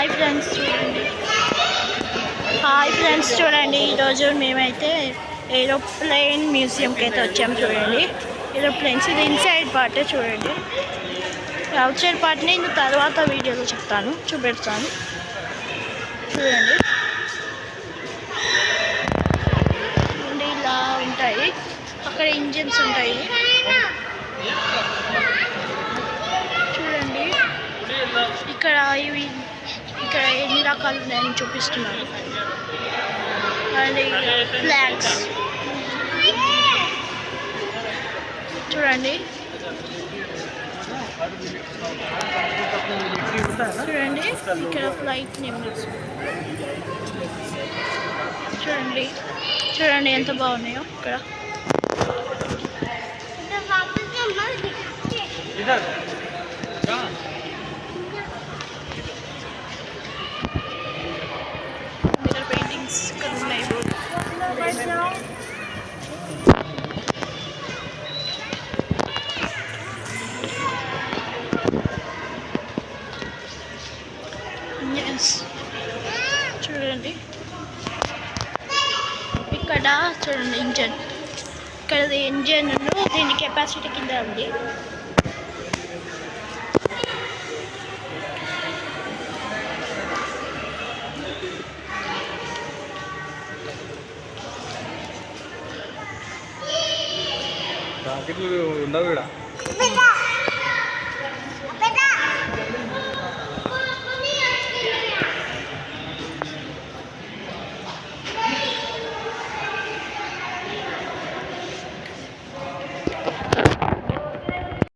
Hi friends చూడండి ఈరోజు మేమైతే ఏరోప్లేన్ మ్యూజియంకి అయితే వచ్చాము. చూడండి ఏరోప్లేన్స్, ఇది ఇన్సైడ్ పార్టే. చూడండి అవుట్ సైడ్ పార్ట్ని నేను తర్వాత వీడియోలో చెప్తాను, చూపెడతాను. చూడండి ఇలా ఉంటాయి, అక్కడ ఇంజిన్స్ ఉంటాయి. చూడండి ఇక్కడ ఎన్ని రకాలు ఉన్నాయని చూపిస్తున్నాను. అది ఫ్లాగ్స్ చూడండి. ఇక్కడ ఫ్లైట్ నెంబర్స్ చూడండి ఎంత బాగున్నాయో. ఇక్కడ పెయింటింగ్స్ ఇక్కడ ఉన్నాయి. చూడండి ఇక్కడ చూడండి ఇంజన్, ఇక్కడ ఇంజన్ దీని కెపాసిటీ కింద ఉంది. రాకెట్లు ఉండవు ఇక్కడ.